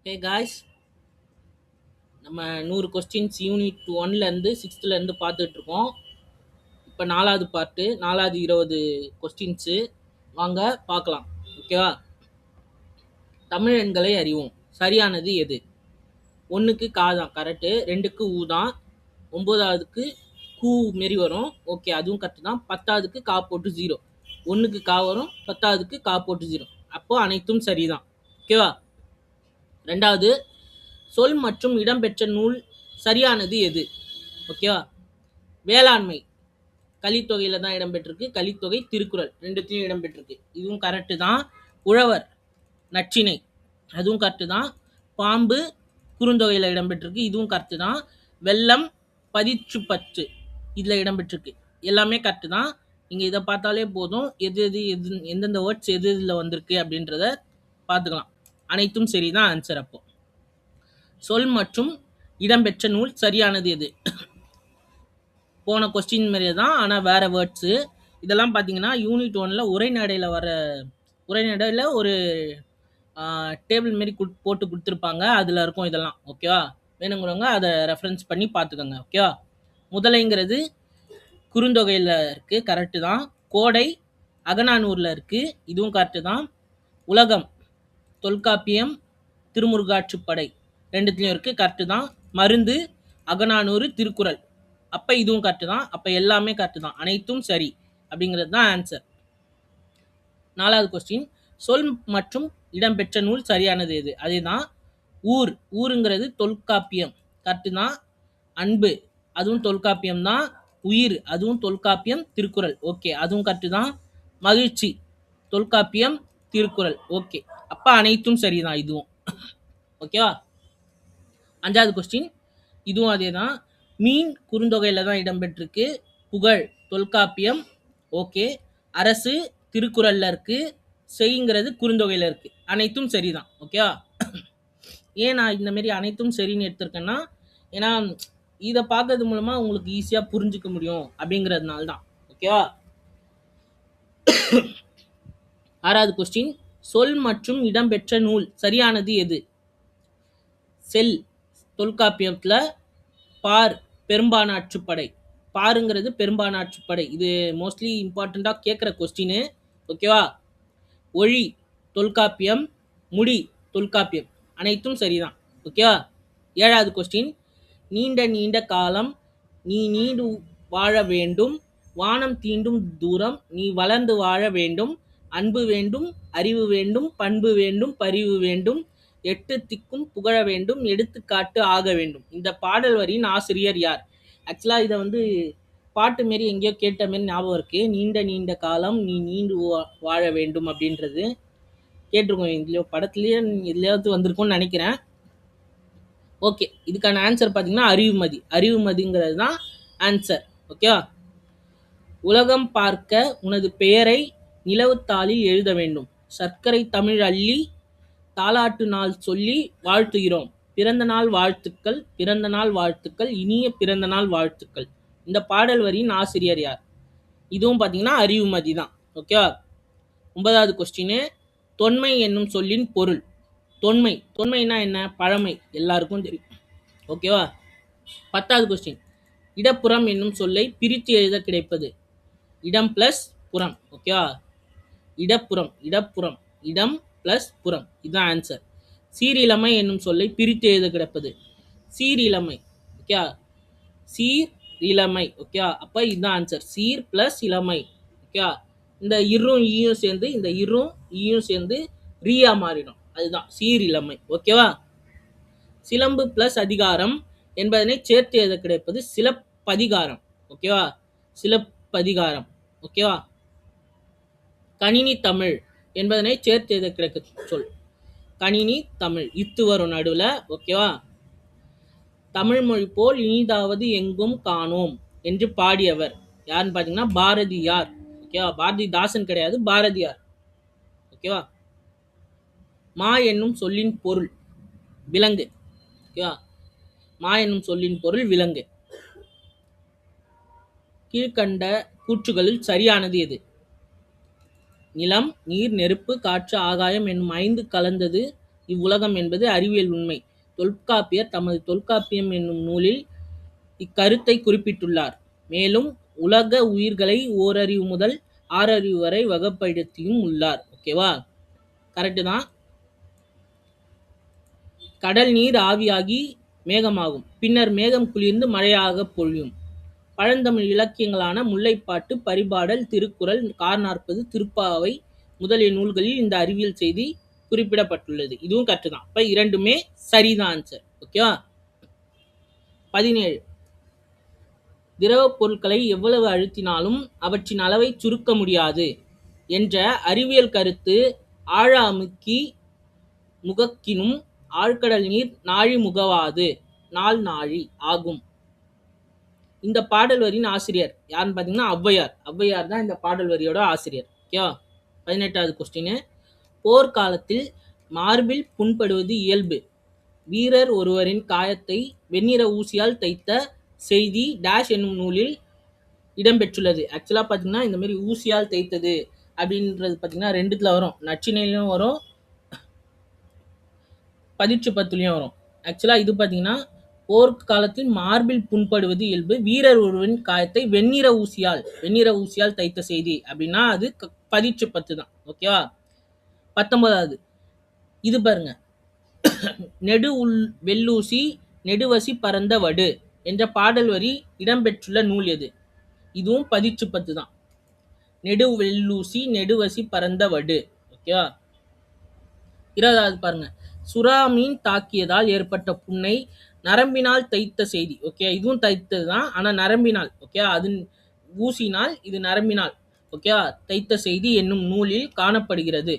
Hey guys, நம்ம 100 questions unit 1லேருந்து 6லேருந்து பார்த்துட்ருக்கோம். இப்போ 4வது பார்ட்டு, 4வது 20 கொஸ்டின்ஸு. வாங்க பார்க்கலாம். ஓகேவா? தமிழ் எண்களை அறிவோம். சரியானது எது? 1க்கு கா தான் கரெக்டு, 2க்கு ஊ தான், 9வதுக்கு கூ மாரி வரும். ஓகே, அதுவும் கரெக்டு தான். 10வதுக்கு கா போட்டு 0. 1க்கு கா வரும், 10வதுக்கு கா போட்டு 0. அப்போ அனைத்தும் சரிதான். ஓகேவா? 2வது, சொல் மற்றும் இடம்பெற்ற நூல் சரியானது எது? ஓகேவா? வேளாண்மை கலித்தொகையில தான் இடம்பெற்றிருக்கு. கலித்தொகை, திருக்குறள் ரெண்டுத்தையும் இடம்பெற்றிருக்கு. இதுவும் கரெக்டு தான். உழவர் நற்றிணை அதுவும் கரெக்டு தான். பாம்பு குறுந்தொகையில இடம்பெற்றிருக்கு. இதுவும் கரெக்டு தான். வெள்ளம் பதிற்று பற்று இதில் இடம்பெற்றிருக்கு. எல்லாமே கரெக்டு தான். நீங்கள் இதை பார்த்தாலே போதும், எது எந்தெந்த வேர்ட்ஸ் எது இதில் வந்திருக்கு அப்படின்றத பார்த்துக்கலாம். அனைத்தும் சரிதான் ஆன்சர். அப்போ சொல் மற்றும் இடம்பெற்ற நூல் சரியானது எது? போன கொஸ்டின் மாதிரியே தான், ஆனால் வேறு வேர்ட்ஸு. இதெல்லாம் பார்த்தீங்கன்னா யூனிட் 1ல் உரைநடையில் ஒரு டேபிள் மாரி போட்டு கொடுத்துருப்பாங்க. அதில் இருக்கும் இதெல்லாம். ஓகேவா? வேணுங்கிறவங்க அதை ரெஃபரன்ஸ் பண்ணி பார்த்துக்கோங்க. ஓகேவா? முதலைங்கிறது குறுந்தொகையில் இருக்குது. கரெக்டு தான். கோடை அகநானூரில் இருக்குது. இதுவும் கரெக்டு தான். உலகம் தொல்காப்பியம் திருமுருகாற்றுப்படை ரெண்டுத்துலையும் இருக்குது. கரெக்டு தான். மருந்து அகநானூறு திருக்குறள். அப்போ இதுவும் கரெக்டு தான். அப்போ எல்லாமே கரெக்டு தான். அனைத்தும் சரி அப்படிங்கிறது தான் ஆன்சர். 4வது கொஸ்டின், சொல் மற்றும் இடம்பெற்ற நூல் சரியானது எது? அதே தான். ஊருங்கிறது தொல்காப்பியம். கரெக்டு தான். அன்பு அதுவும் தொல்காப்பியம் தான். உயிர் அதுவும் தொல்காப்பியம் திருக்குறள். ஓகே, அதுவும் கரெக்டு தான். மகிழ்ச்சி தொல்காப்பியம் திருக்குறள். ஓகே, அப்போ அனைத்தும் சரிதான் இதுவும். ஓகேவா? 5வது கொஸ்டின், இதுவும் அதே தான். மீன் குறுந்தொகையில் தான் இடம்பெற்றிருக்கு. புகழ் தொல்காப்பியம். ஓகே, அரசு திருக்குறளில் இருக்குது. செய்ங்கிறது குறுந்தொகையில் இருக்குது. அனைத்தும் சரிதான். ஓகேவா? ஏன் நான் இந்தமாரி அனைத்தும் சரின்னு எடுத்திருக்கேன்னா, ஏன்னா இதை பார்க்கறது மூலமாக உங்களுக்கு ஈஸியாக புரிஞ்சுக்க முடியும் அப்படிங்கிறதுனால தான். ஓகேவா? 6வது கொஸ்டின், சொல் மற்றும் இடம்பெற்ற நூல் சரியானது எது? செல் தொல்காப்பியத்தில் பார் பெரும்பானாற்றுப்படை. பாருங்கிறது பெரும்பானாற்றுப்படை. இது மோஸ்ட்லி இம்பார்ட்டண்ட்டாக கேட்குற கொஸ்டின். ஓகேவா? ஒழி தொல்காப்பியம், முடி தொல்காப்பியம். அனைத்தும் சரிதான். ஓகேவா? 7வது கொஸ்டின், நீண்ட நீண்ட காலம் நீ நீண்டு வாழ வேண்டும், வானம் தீண்டும் தூரம் நீ வளர்ந்து வாழ வேண்டும், அன்பு வேண்டும், அறிவு வேண்டும், பண்பு வேண்டும், பரிவு வேண்டும், 8 திக்கும் புகழ வேண்டும், எடுத்துக்காட்டு ஆக வேண்டும். இந்த பாடல் வரியின் ஆசிரியர் யார்? ஆக்சுவலாக இதை பாட்டு மாரி எங்கேயோ கேட்ட மாரி ஞாபகம் இருக்குது. நீண்ட நீண்ட காலம் நீ நீண்டு வாழ வேண்டும் அப்படின்றது கேட்டிருக்கோம். இதுலையோ படத்துலேயே எதுலையாவது வந்திருக்கும்னு நினைக்கிறேன். ஓகே, இதுக்கான ஆன்சர் பார்த்தீங்கன்னா அறிவுமதி. அறிவுமதிங்கிறது தான் ஆன்சர். ஓகேவா? உலகம் பார்க்க உனது பெயரை நிலவுத்தாளில் எழுத வேண்டும், சர்க்கரை தமிழ் அள்ளி தாலாட்டு நாள் சொல்லி வாழ்த்துகிறோம், பிறந்த நாள் வாழ்த்துக்கள், பிறந்த நாள் வாழ்த்துக்கள், இனிய பிறந்த நாள் வாழ்த்துக்கள். இந்த பாடல் வரியின் ஆசிரியர் யார்? இதுவும் பார்த்தீங்கன்னா அறிவுமதி தான். ஓகேவா? 9வது கொஸ்டின், தொன்மை என்னும் சொல்லின் பொருள். தொன்மைனா என்ன? பழமை, எல்லாருக்கும் தெரியும். ஓகேவா? 10வது கொஸ்டின், இடப்புறம் என்னும் சொல்லை பிரித்து எழுத கிடைப்பது. இடம் பிளஸ் புறம். ஓகேவா? இடப்புறம் இடம் பிளஸ் புறம், இதுதான் ஆன்சர். சீரிழமை என்னும் சொல்லை பிரித்து எழுத கிடைப்பது. சீரிழமை. ஓகேவா? சீர் இளமை. ஓகேவா? அப்போ இதுதான் ஆன்சர். சீர் பிளஸ் இளமை. ஓகேவா? இந்த இரும் ஈயும் சேர்ந்து இந்த இரும் ஈயும் சேர்ந்து ரீயா மாறிடும். அதுதான் சீரிழமை. ஓகேவா? சிலம்பு பிளஸ் அதிகாரம் என்பதனை சேர்த்து எழுத கிடைப்பது சிலப்பதிகாரம். ஓகேவா? சிலப்பதிகாரம். ஓகேவா? கணினி தமிழ் என்பதனை சேர்த்து எழுத கிடைக்க சொல். கணினி தமிழ். இத்து வரும் நடுவில். ஓகேவா? தமிழ் மொழி போல் இனிதாவது எங்கும் காணோம் என்று பாடியவர் யாருன்னு பார்த்தீங்கன்னா பாரதியார். ஓகேவா? பாரதிதாசன் கிடையாது, பாரதியார். ஓகேவா? மா என்னும் சொல்லின் பொருள் விலங்கு. ஓகேவா? மா என்னும் சொல்லின் பொருள் விலங்கு. கீழ்கண்ட கூற்றுகளில் சரியானது எது? நிலம், நீர், நெருப்பு, காற்று, ஆகாயம் என்னும் 5 கலந்தது இவ்வுலகம் என்பது அறிவியல் உண்மை. தொல்காப்பியர் தமது தொல்காப்பியம் என்னும் நூலில் இக்கருத்தை குறிப்பிட்டுள்ளார். மேலும் உலக உயிர்களை ஓரறிவு முதல் 6 அறிவு வரை வகைப்படுத்தியும் உள்ளார். ஓகேவா? கரெக்டு தான். கடல் நீர் ஆவியாகி மேகமாகும். பின்னர் மேகம் குளிர்ந்து மழையாக பொழியும். பழந்தமிழ் இலக்கியங்களான முல்லைப்பாட்டு, பரிபாடல், திருக்குறள், கார்40, திருப்பாவை முதலிய நூல்களில் இந்த அறிவியல் செய்தி குறிப்பிடப்பட்டுள்ளது. இதுவும் கரெக்டு தான். இப்போ இரண்டுமே சரிதான் ஆன்சர். ஓகேவா? 17. திரவப் பொருட்களை எவ்வளவு அழுத்தினாலும் அவற்றின் அளவை சுருக்க முடியாது என்ற அறிவியல் கருத்து ஆழ அமுக்கி முகக்கினும் ஆழ்கடல் நீர் நாழி முகவாது நாள் நாழி ஆகும். இந்த பாடல் வரியின் ஆசிரியர் யாருன்னு பார்த்தீங்கன்னா ஔவையார். ஔவையார் தான் இந்த பாடல் வரியோட ஆசிரியர். ஓகேவா? 18வது கொஸ்டின். போர்க்காலத்தில் மார்பில் புண்படுவது இயல்பு. வீரர் ஒருவரின் காயத்தை வெண்ணிற ஊசியால் தைத்த செய்தி டேஷ் என்னும் நூலில் இடம்பெற்றுள்ளது. ஆக்சுவலாக பார்த்தீங்கன்னா இந்த மாதிரி ஊசியால் தைத்தது அப்படின்றது பார்த்தீங்கன்னா 2த்துல வரும். நச்சினையிலும் வரும், பதிற்றுப்பத்துலையும் வரும். ஆக்சுவலாக இது பார்த்தீங்கன்னா போர்க்காலத்தில் மார்பில் புண்படுவது இயல்பு, வீரர் ஒருவரின் காயத்தை வெண்ணிற ஊசியால் தைத்த செய்தி அப்படின்னா அது பதிற்றுப்பத்து தான். ஓகேவா? 19வது. இது பாருங்க. நெடு வெள்ளூசி நெடுவசி பரந்த வடு என்ற பாடல் வரி இடம்பெற்றுள்ள நூல் எது? இதுவும் பதிற்றுப்பத்து தான். நெடு வெள்ளூசி நெடுவசி பரந்த வடு. ஓகேவா? 20வது பாருங்க. சுறா மீன் தாக்கியதால் ஏற்பட்ட புண்ணை நரம்பினால் தைத்த செய்தி. ஓகே, இதுவும் தைத்தது தான், ஆனால் நரம்பினால். ஓகே, அது ஊசினால், இது நரம்பினால். ஓகே, தைத்த செய்தி என்னும் நூலில் காணப்படுகிறது.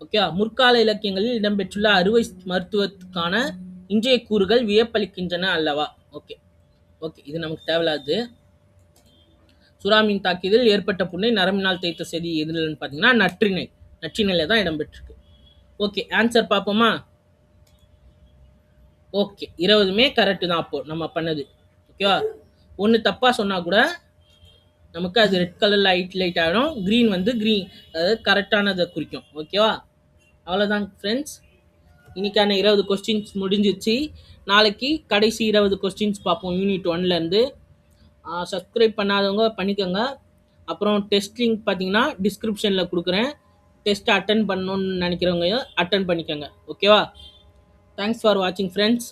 ஓகே, முற்கால இலக்கியங்களில் இடம்பெற்றுள்ள அறுவை மருத்துவத்துக்கான இன்றைய கூறுகள் வியப்பளிக்கின்றன அல்லவா? ஓகே ஓகே, இது நமக்கு தேவையில்லாது. சுறாமீன் தாக்கியதில் ஏற்பட்ட புண்ணை நரம்பினால் தைத்த செய்தி எதுலன்னு பார்த்தீங்கன்னா நற்றிணையில தான் இடம்பெற்றிருக்கு. ஓகே, ஆன்சர் பார்ப்போமா? ஓகே, 20மே கரெக்டு தான். அப்போ நம்ம பண்ணது. ஓகேவா? ஒன்று தப்பாக சொன்னால் கூட நமக்கு அது ரெட் கலரில் லைட் ஆகிடும். க்ரீன் அதாவது கரெக்டானதை குறிக்கும். ஓகேவா? அவ்வளோதான் ஃப்ரெண்ட்ஸ். இன்னைக்கான 20 கொஸ்டின்ஸ் முடிஞ்சிச்சு. நாளைக்கு கடைசி 20 கொஸ்டின்ஸ் பார்ப்போம் யூனிட் 1லேருந்து. சப்ஸ்கிரைப் பண்ணாதவங்க பண்ணிக்கோங்க. அப்புறம் டெஸ்ட் லிங்க் பார்த்தீங்கன்னா டிஸ்கிரிப்ஷனில் கொடுக்குறேன். டெஸ்ட் அட்டன் பண்ணணும்னு நினைக்கிறவங்க அட்டன் பண்ணிக்கோங்க. ஓகேவா? தேங்க்ஸ் ஃபார் வாட்சிங் ஃப்ரெண்ட்ஸ்.